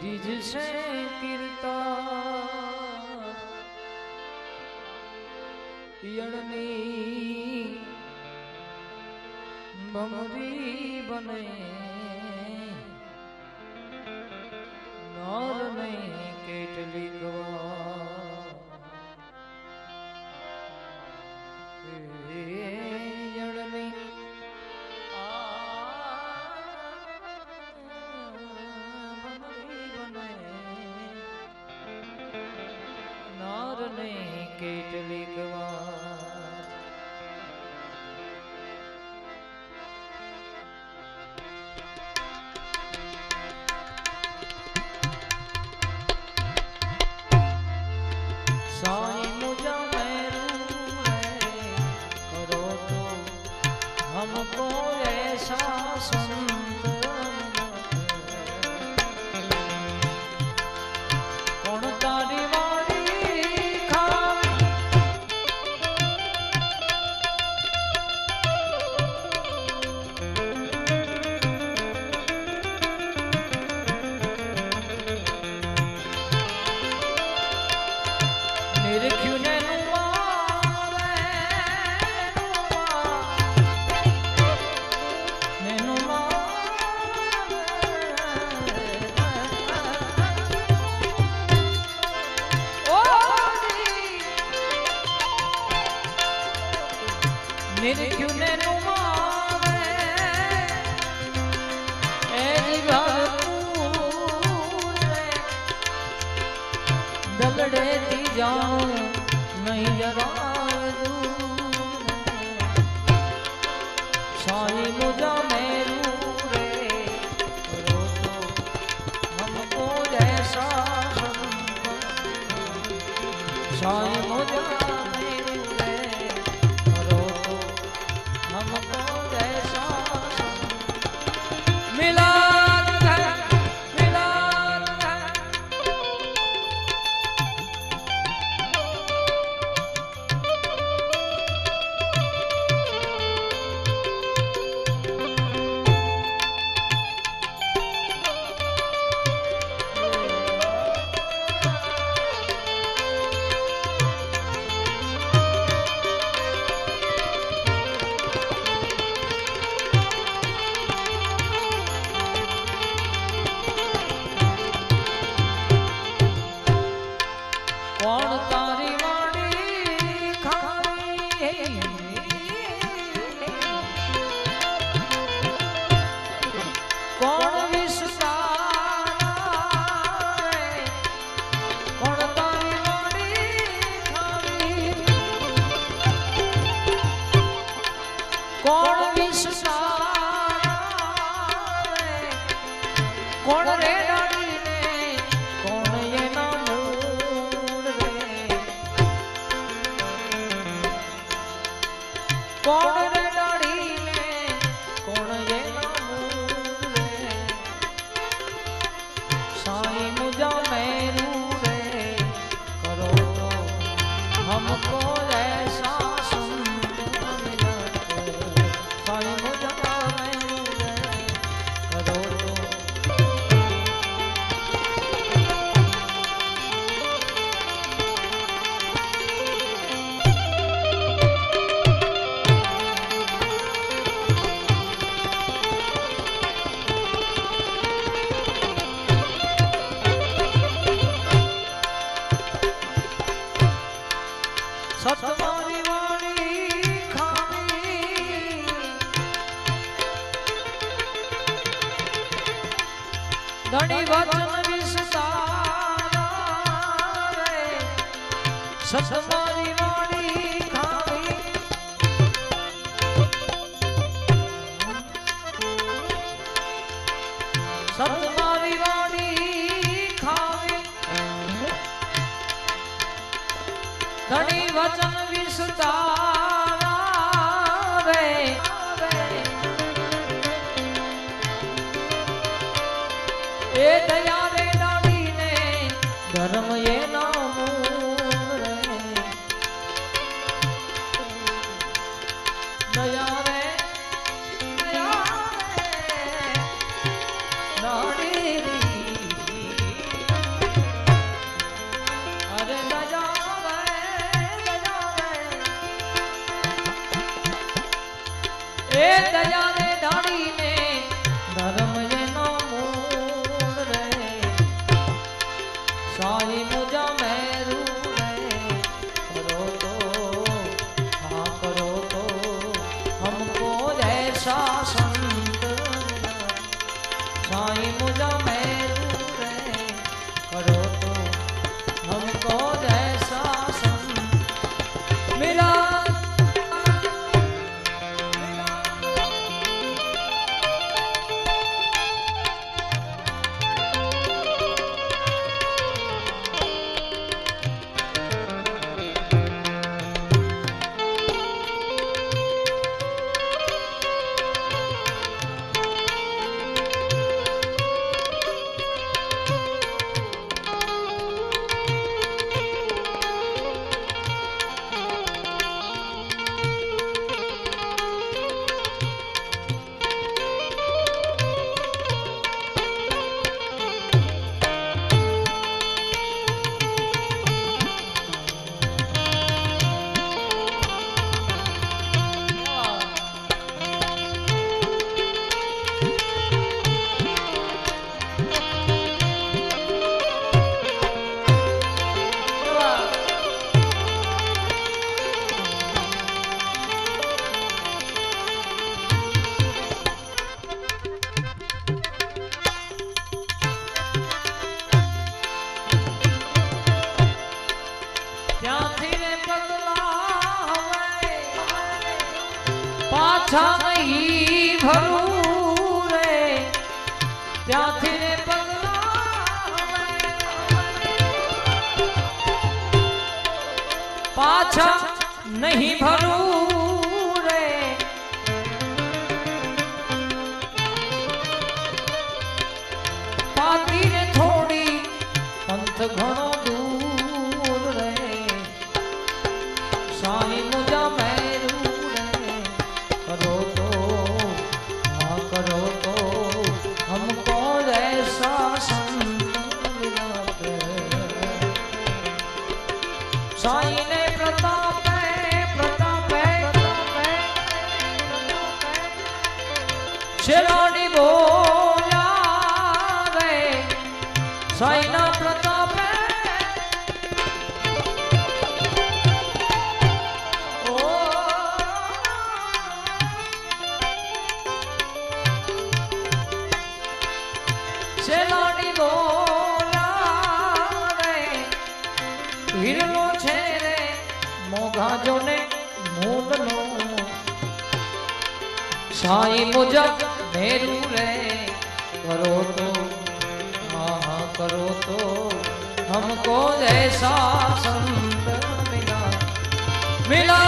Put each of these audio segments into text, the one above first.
ગિરિજ છે કીર્તા યણની ભમરી બને નર નહીં કેટલીક વાર યણની ભમરી બને નર નહીં કેટલીક વાર साईं मुझा मेरू करो तो हमको ऐसा संत कौन तारी वाली खावी निरख्यू ने निरख्यू ने नुमावे एजी भरपूर दगड़े ती जाऊं नहीं जरा दूर साईं मुझा मेरू रे करो तो हमको जैसा साईं मुझा हमको जैसा मिला कौन तारी वाणी खावी कौन विस्तारा कौन तारी वाणी खावी कौन विस्तारा कौन रे डाली ने कौन ये नाम कौन रे डाड़ी ने कौन ये नामूर रे साईं मुझा मेरू रे करो तो हमको ऐसा संत मिलत साईं मुझा मेरू रे करो तो सतमारी वाणी खावी धनी वचन विस्तारा रे सतमारी वाणी खावी सतमारी वाणी खावी धनी वचन विस्तारा रे ए दया रे डाली ने धर्म ये नाम रे दया रे डाली એ દયાને ઢાળીને ધર્મ એનો મૂળ રે સાઈ મુજા મેરું રે કરો તો हाँ करो तो हमको जैसा संत साईं मुझा मेरू रे करो तो हमको जैसा संत मिला પાછા નહીં ભરું રે ત્યાંથી રે પગલા પાછા નહીં ભરું રે પાતી રે થોડી પંથ ઘણો દૂર રે સાઈ મુજા करो तो हमको ऐसा संत मिलाते साईं ने प्रताप शिरानी बोला रे साईं ना प्रताप શેલાની બોલા રે હીરલો છે રે મોઘા જોને મૂળનો સાઈ મુજબ મેરું રે કરો તો હા કરો તો हमको ऐसा संत मिला मिला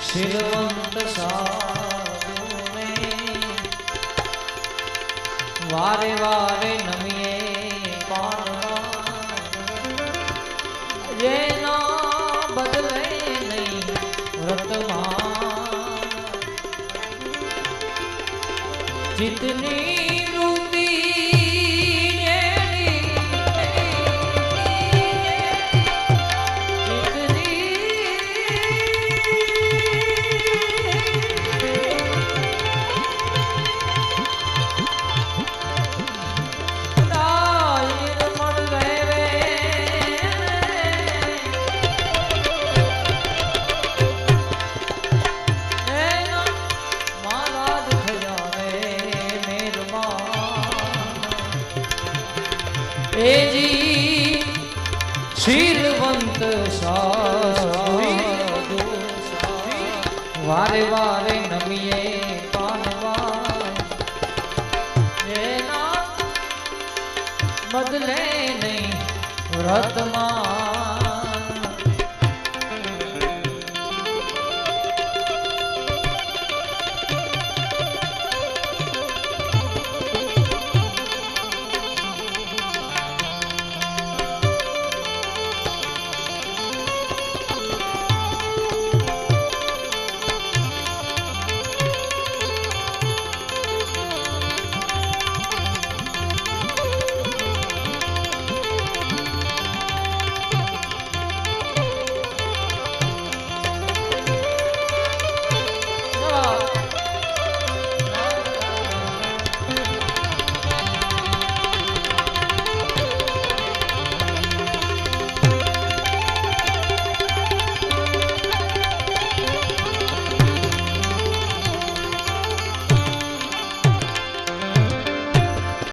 શિરવંત સાધુને વારે વારે નમીએ પાનવા જેના બદલે નહીં વ્રતમાં જીતની મહારાજ થયા રે એજી શીલવંત સાધુ વારે વારે નમીએ પાનવા એના બદલે નહીં વ્રત